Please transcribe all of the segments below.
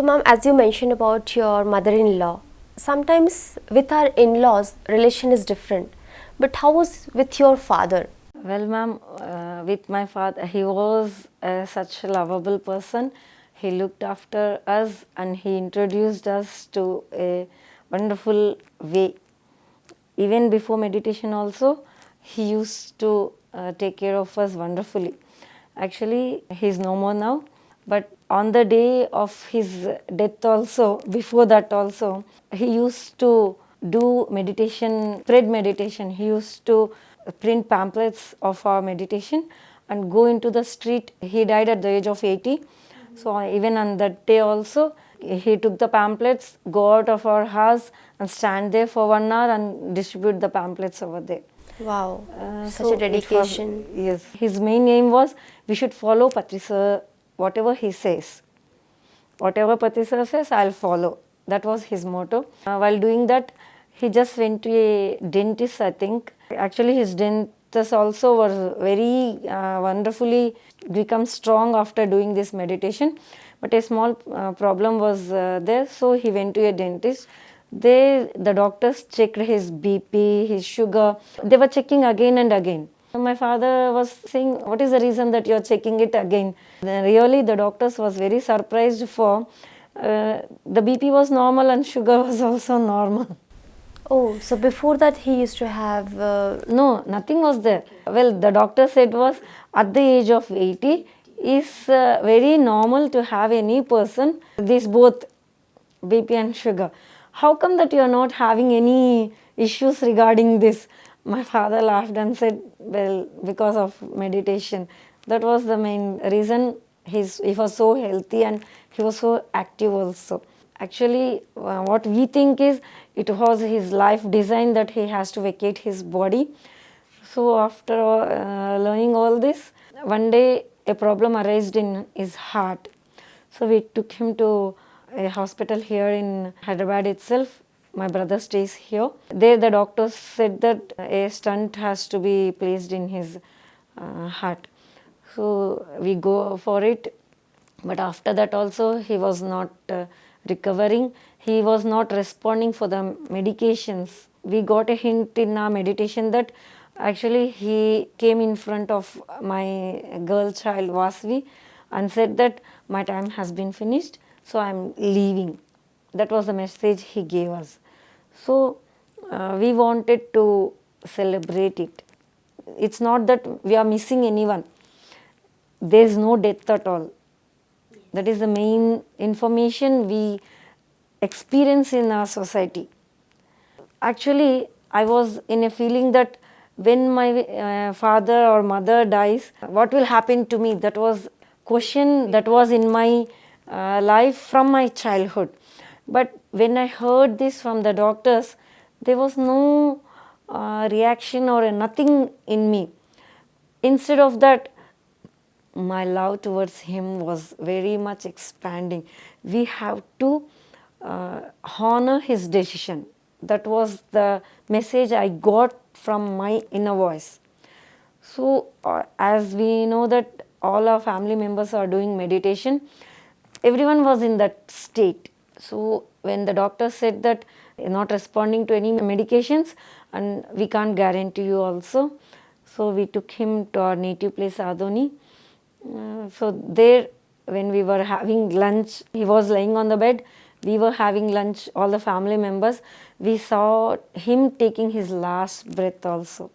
So ma'am, as you mentioned about your mother-in-law, sometimes with our in-laws relation is different, but how was with your father? Well, ma'am, with my father, he was such a lovable person. He looked after us and he introduced us to a wonderful way. Even before meditation also, he used to take care of us wonderfully. Actually, he's no more now, but on the day of his death also, before that also, he used to do meditation, spread meditation. He used to print pamphlets of our meditation and go into the street. He died at the age of 80. So even on that day also, he took the pamphlets, go out of our house and stand there for 1 hour and distribute the pamphlets over there. Wow, such So a dedication. yes, his main aim was we should follow Patriji, whatever he says. Whatever Patriji says, I'll follow. That was his motto. While doing that, he just went to a dentist, I think. Actually, his dentist also was very wonderfully become strong after doing this meditation. But a small problem was there, so he went to a dentist. The doctors checked his BP, his sugar. They were checking again and again. My father was saying, what is the reason that you are checking it again? Then really the doctors was very surprised for the BP was normal and sugar was also normal. Oh, so before that he used to have No, nothing was there. Well, the doctor said was at the age of 80 is very normal to have any person, these both BP and sugar. How come that you are not having any issues regarding this? My father laughed and said, well, because of meditation. That was the main reason he was so healthy and he was so active also. Actually, what we think is it was his life design that he has to vacate his body. So after learning all this, one day a problem arose in his heart. So we took him to a hospital here in Hyderabad itself. My brother stays here. There the doctors said that a stent has to be placed in his heart. So we go for it. But after that also he was not recovering. He was not responding for the medications. We got a hint in our meditation that actually he came in front of my girl child Vasvi and said that my time has been finished, so I am leaving. That was the message he gave us. So we wanted to celebrate it. It's not that we are missing anyone. There is no death at all. That is the main information we experience in our society. Actually, I was in a feeling that when my father or mother dies, what will happen to me? That was question that was in my life from my childhood. But when I heard this from the doctors, there was no reaction or nothing in me. Instead of that, my love towards him was very much expanding. We have to honor his decision. That was the message I got from my inner voice. So as we know that all our family members are doing meditation, everyone was in that state. So when the doctor said that you're not responding to any medications and we can't guarantee you also, so we took him to our native place Adoni. So there when we were having lunch, he was lying on the bed, we were having lunch, all the family members, we saw him taking his last breath also.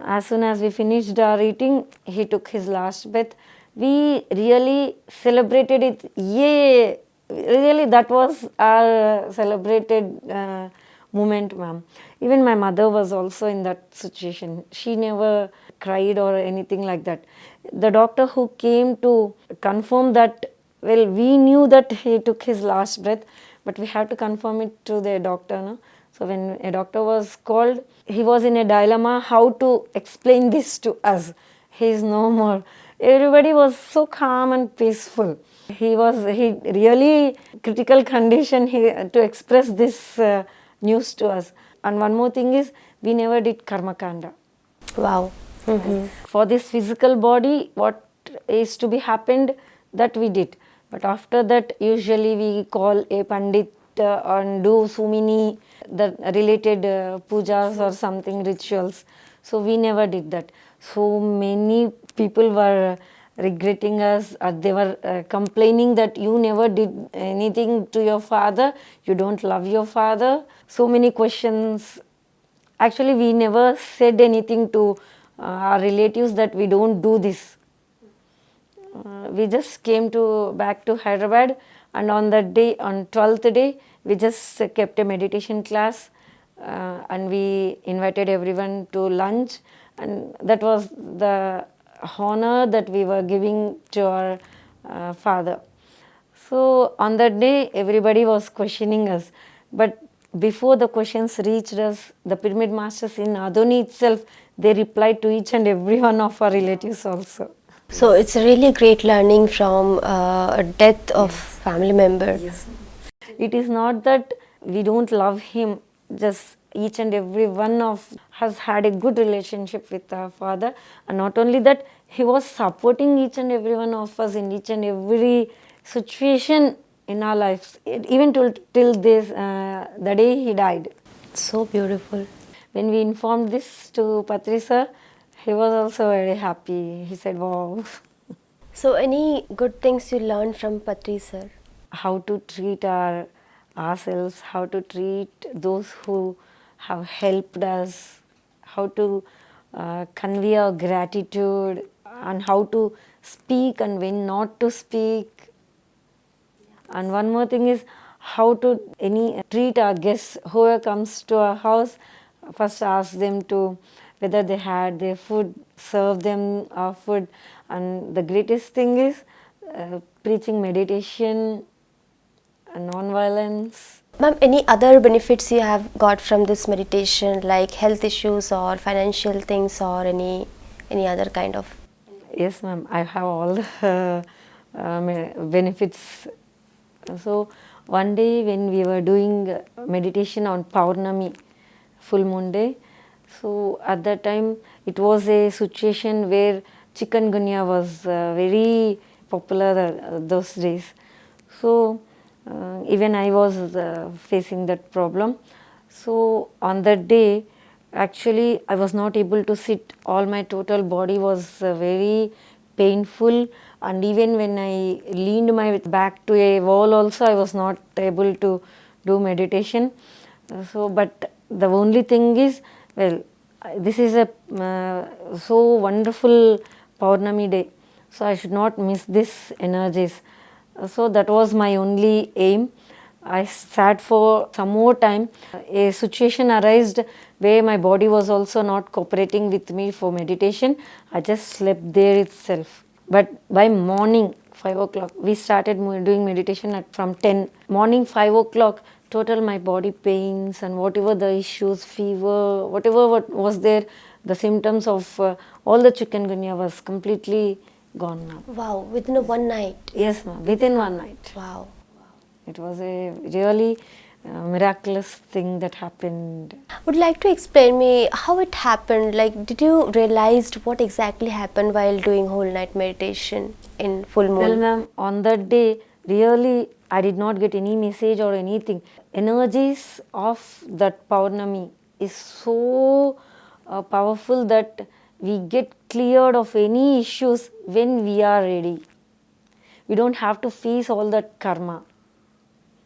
As soon as we finished our eating, he took his last breath. We really celebrated it. Yay! Really, that was our celebrated moment, ma'am. Even my mother was also in that situation. She never cried or anything like that. The doctor who came to confirm that, well, we knew that he took his last breath, but we had to confirm it to the doctor. No? So when a doctor was called, he was in a dilemma how to explain this to us. He is no more. Everybody was so calm and peaceful. He really critical condition to express this news to us. And one more thing is, we never did karma kanda. wow. For this physical body, what is to be happened, that we did. But after that, usually we call a pandit and do so many the related pujas or something rituals. So we never did that. So many people were regretting us. They were complaining that you never did anything to your father. You don't love your father. So many questions. Actually, we never said anything to our relatives that we don't do this. We just came to back to Hyderabad, and on that day, on 12th day, we just kept a meditation class, and we invited everyone to lunch, and that was the honor that we were giving to our father. So on that day, everybody was questioning us, but before the questions reached us, the pyramid masters in Adoni itself, they replied to each and every one of our relatives also. So it's a really great learning from a death of family member. Yes. It is not that we don't love him, just each and every one of has had a good relationship with our father, and not only that, he was supporting each and every one of us in each and every situation in our lives, even till this the day he died. So beautiful. When we informed this to Patri sir, he was also very happy. He said, wow. So any good things you learned from Patri sir? How to treat ourselves, how to treat those who have helped us, how to convey our gratitude, and how to speak and when not to speak. And one more thing is how to treat our guests. Whoever comes to our house, first ask them to whether they had their food, serve them our food. And the greatest thing is preaching meditation and non-violence. Ma'am, any other benefits you have got from this meditation, like health issues or financial things or any other kind of? Yes, ma'am. I have all the benefits. So one day when we were doing meditation on Paurnami, full moon day, so at that time it was a situation where chikungunya was very popular those days. So even I was facing that problem. So on that day, actually I was not able to sit. All my total body was very painful, and even when I leaned my back to a wall also, I was not able to do meditation. So but the only thing is, well, this is a so wonderful Paurnami day, so I should not miss this energies. So that was my only aim. I sat for some more time. A situation arose where my body was also not cooperating with me for meditation. I just slept there itself. But by morning 5 o'clock, we started doing meditation from 10. Morning 5 o'clock, total my body pains and whatever the issues, fever, whatever was there, the symptoms of all the chikungunya was completely gone now. Wow, within one night? Yes, ma'am, within one night. Wow. It was a really miraculous thing that happened. Would you like to explain me how it happened? Like, did you realize what exactly happened while doing whole night meditation in full moon? Well, ma'am, on that day, really, I did not get any message or anything. Energies of that Paurnami is so powerful that we get cleared of any issues when we are ready. We don't have to face all that karma.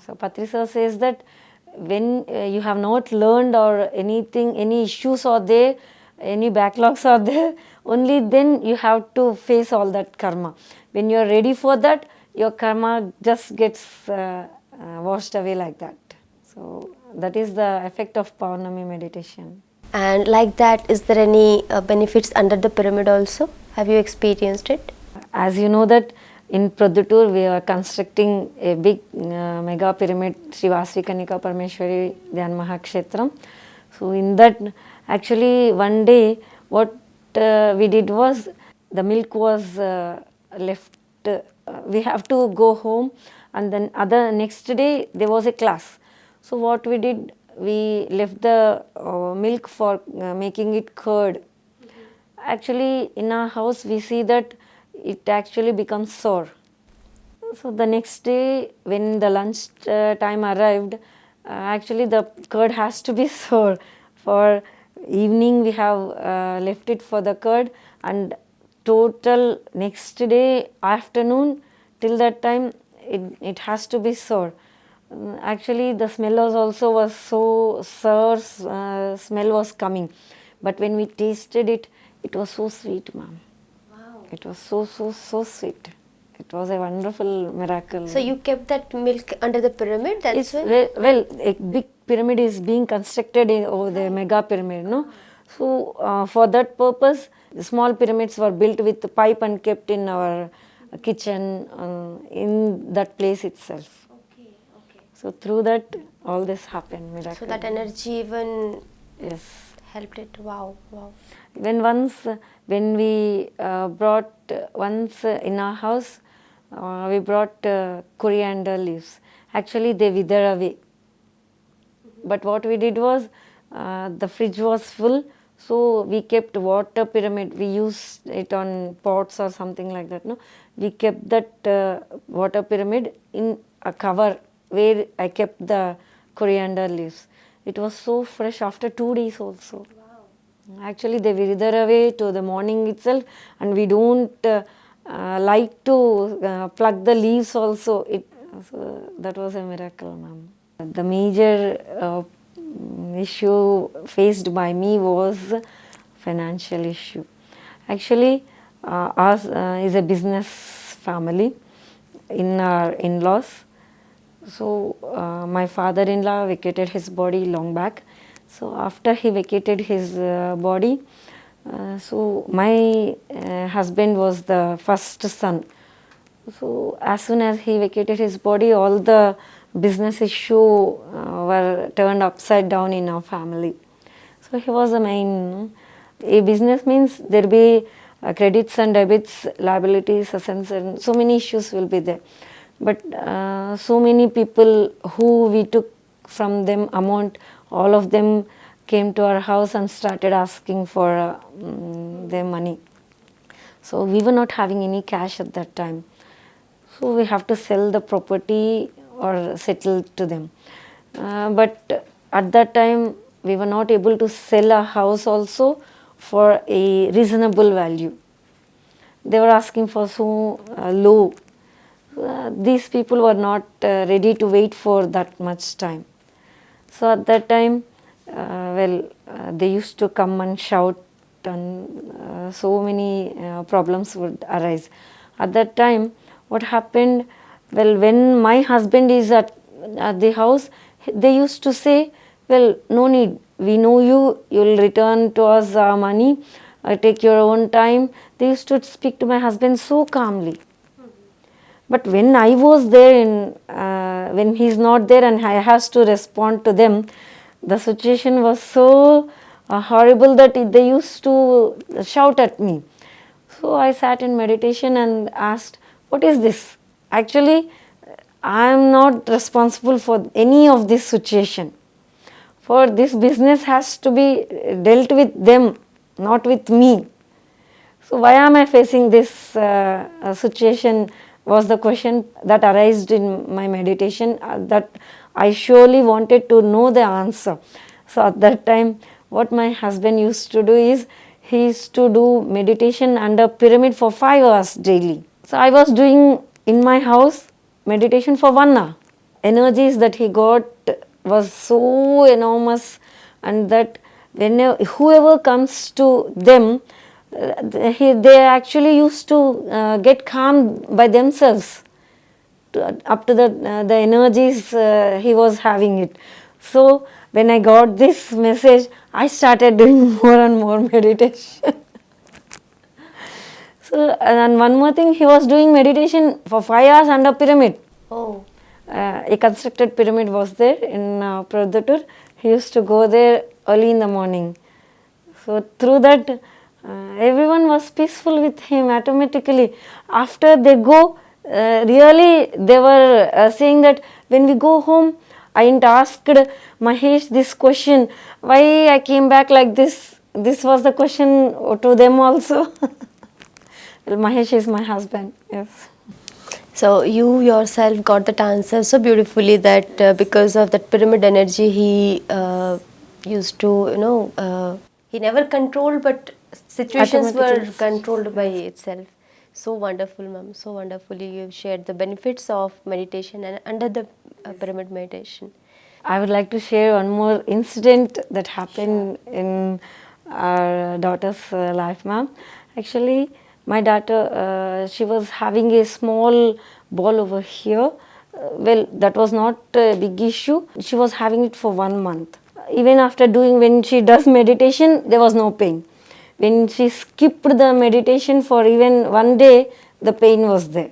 So Patri sir says that when you have not learned or anything, any issues are there, any backlogs are there, only then you have to face all that karma. When you are ready for that, your karma just gets washed away like that. So that is the effect of Paurnami meditation. And like that, is there any benefits under the pyramid also? Have you experienced it? As you know that in Praduttur we are constructing a big mega pyramid, Sri Vasvikanika Parmeshwari Dhyan Mahakshetram. So in that, actually one day what we did was, the milk was left, we have to go home, and then next day there was a class. So what we did, we left the milk for making it curd. Actually in our house we see that it actually becomes sour. So the next day when the lunch time arrived, actually the curd has to be sour. For evening we have left it for the curd, and total next day afternoon till that time it has to be sour. Actually the smell was also was so sour, smell was coming, but when we tasted it, it was so sweet, ma'am. Wow. It was so sweet. It was a wonderful miracle. So you kept that milk under the pyramid, that's It's why? well, a big pyramid is being constructed over the mega pyramid, no? So for that purpose, the small pyramids were built with the pipe and kept in our kitchen in that place itself. Okay, okay. So through that, all this happened, miracle. So that energy even Yes. helped it. Wow, wow. When we brought once in our house, we brought coriander leaves. Actually, they wither away. But what we did was, the fridge was full, so we kept water pyramid. We used it on pots or something like that. No, we kept that water pyramid in a cover where I kept the coriander leaves. It was so fresh after 2 days also. Wow. Actually, they wither away to the morning itself, and we don't like to pluck the leaves also. So that was a miracle, ma'am. The major issue faced by me was financial issue. Actually, ours is a business family in our in-laws. So my father-in-law vacated his body long back. So after he vacated his body, so my husband was the first son. So as soon as he vacated his body, all the business issue were turned upside down in our family. So he was the main. A business means there be credits and debits, liabilities, assets, and so many issues will be there. But so many people who we took from them amount, all of them came to our house and started asking for their money. So we were not having any cash at that time. So we have to sell the property or settle to them. But at that time we were not able to sell a house also for a reasonable value. They were asking for so low. These people were not ready to wait for that much time. So at that time, they used to come and shout, and so many problems would arise. At that time, what happened? Well, when my husband is at the house, they used to say, well, no need, we know you, you will return to us our money, take your own time. They used to speak to my husband so calmly. But when I was there, when he's not there and I has to respond to them, the situation was so horrible that they used to shout at me. So I sat in meditation and asked, what is this? Actually, I am not responsible for any of this situation. For this business has to be dealt with them, not with me. So why am I facing this situation was the question that arose in my meditation, that I surely wanted to know the answer. So at that time, what my husband used to do is, he used to do meditation under pyramid for 5 hours daily. So I was doing in my house meditation for 1 hour. Energies that he got was so enormous, and that whenever whoever comes to them, they actually used to get calm by themselves up to the energies he was having it. So when I got this message, I started doing more and more meditation. So and one more thing, he was doing meditation for 5 hours under pyramid. Oh. A constructed pyramid was there in Pradhatur. He used to go there early in the morning. So through that, everyone was peaceful with him automatically. After they go, really they were saying that when we go home, I ain't asked Mahesh this question, why I came back like this. This was the question to them also. Well, Mahesh is my husband, yes. So you yourself got that answer so beautifully that because of that pyramid energy, he used to, he never controlled, but situations were Automatically. controlled by Yes. itself. So wonderful, ma'am. So wonderfully, you've shared the benefits of meditation and under the pyramid meditation. I would like to share one more incident that Sure. happened in our daughter's life, ma'am. Actually, my daughter, she was having a small ball over here. Well, that was not a big issue. She was having it for 1 month. Even after doing, when she does meditation, there was no pain. When she skipped the meditation for even one day, the pain was there.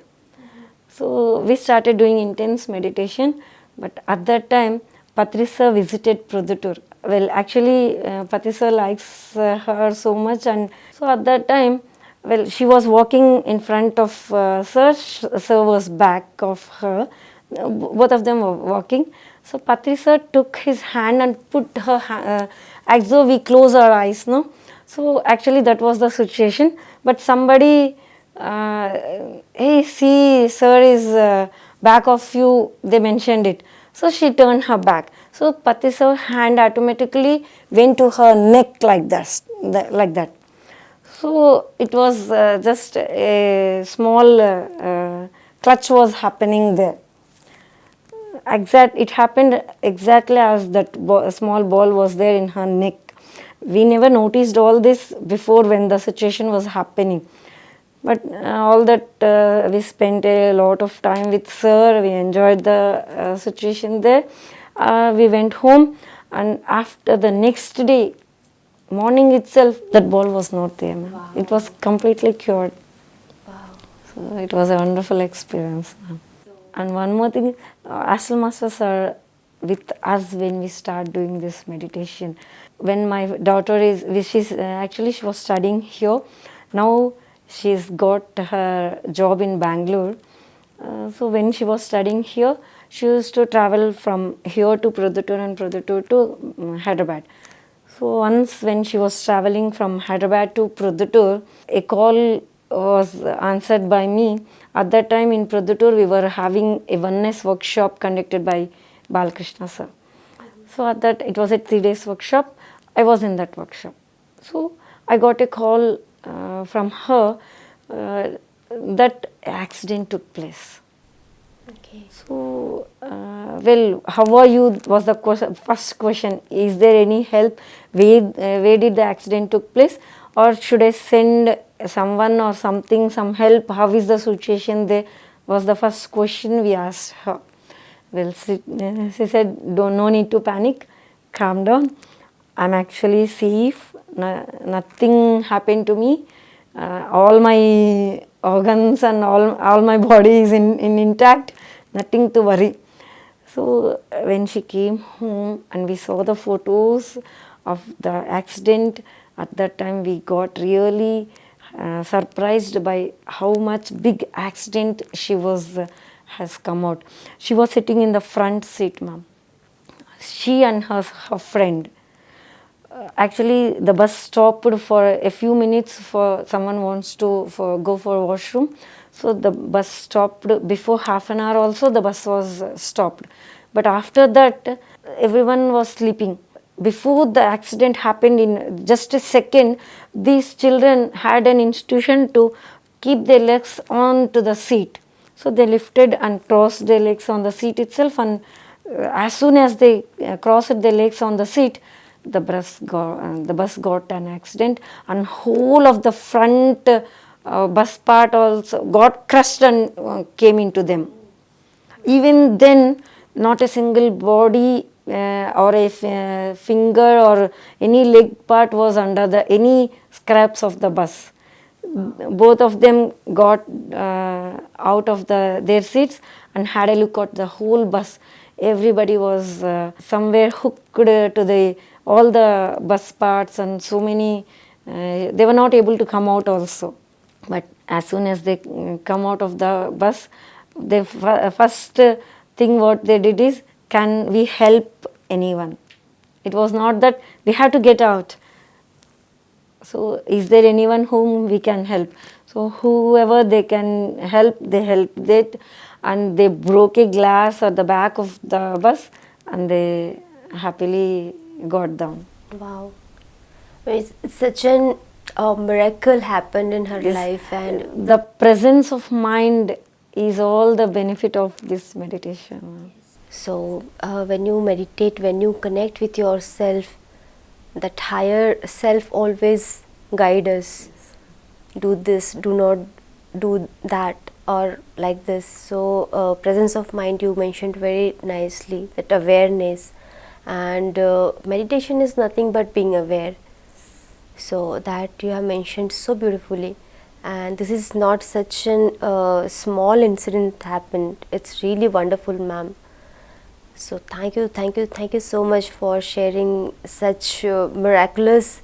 So we started doing intense meditation, but at that time, Patrisa visited Produtur. Well, actually, Patrisa likes her so much, and so at that time, well, she was walking in front of Sir. Sir was back of her. Both of them were walking. So Patrisa took his hand and put her as though we close our eyes, no. So actually, that was the situation. But somebody, hey, see, sir is back of you, they mentioned it. So she turned her back. So Patisa's hand automatically went to her neck like that, like that. So it was just a small clutch was happening there. It happened exactly as that small ball was there in her neck. We never noticed all this before when the situation was happening. But all that we spent a lot of time with sir. We enjoyed the situation there. We went home, and after the next day morning itself, that ball was not there. Wow. It was completely cured. Wow. So it was a wonderful experience. And one more thing, astral masters are with us when we start doing this meditation. When my daughter she's actually she was studying here. Now she's got her job in Bangalore. So when she was studying here, she used to travel from here to Produttur and Produttur to Hyderabad. So once when she was traveling from Hyderabad to Produttur, a call was answered by me. At that time in Produttur, we were having a oneness workshop conducted by Balakrishna sir. So at that, it was a 3 days workshop. I was in that workshop. So I got a call from her that accident took place. Okay. So, well, how are you was the first question. Is there any help? Where did the accident took place? Or should I send someone or something, some help? How is the situation there? Was the first question we asked her. Well, she said, no need to panic. Calm down. I'm actually safe. Nothing happened to me. All my organs and all my body is in intact. Nothing to worry. So when she came home and we saw the photos of the accident, at that time we got really surprised by how much big accident she was has come out. She was sitting in the front seat, ma'am. She and her friend. Actually, the bus stopped for a few minutes for someone wants to go for washroom. So the bus stopped before half an hour also the bus was stopped. But after that, everyone was sleeping. Before the accident happened in just a second, these children had an institution to keep their legs on to the seat. So they lifted and crossed their legs on the seat itself, and as soon as they crossed their legs on the seat, the bus got an accident, and whole of the front bus part also got crushed and came into them. Even then, not a single body or a finger or any leg part was under any scraps of the bus. Both of them got out of their seats and had a look at the whole bus. Everybody was somewhere hooked to all the bus parts, and so many they were not able to come out also. But as soon as they come out of the bus, the first thing what they did is, can we help anyone? It was not that we have to get out. So is there anyone whom we can help? So whoever they can help, they helped it, and they broke a glass at the back of the bus, and they happily got down. Wow. It's such an miracle happened in her Yes. life, and The presence of mind is all the benefit of this meditation. so when you meditate, when you connect with yourself, that higher self always guide us. Do this, do not do that, or like this. So presence of mind, you mentioned very nicely, that awareness, and meditation is nothing but being aware. So that you have mentioned so beautifully, and this is not such an small incident happened. It's really wonderful, ma'am. So thank you so much for sharing such miraculous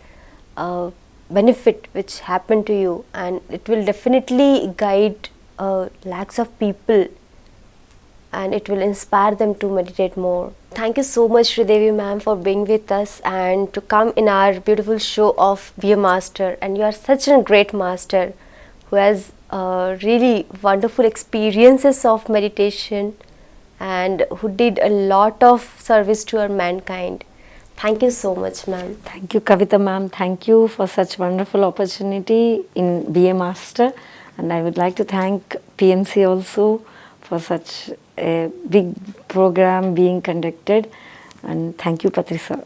benefit which happened to you, and it will definitely guide lakhs of people, and it will inspire them to meditate more. Thank you so much, Sreedevi ma'am, for being with us and to come in our beautiful show of Be a Master. And you are such a great master who has really wonderful experiences of meditation and who did a lot of service to our mankind. Thank you so much, ma'am. Thank you, Kavita ma'am. Thank you for such wonderful opportunity in Be a Master. And I would like to thank PMC also for such a big program being conducted. And thank you, Patriji sir.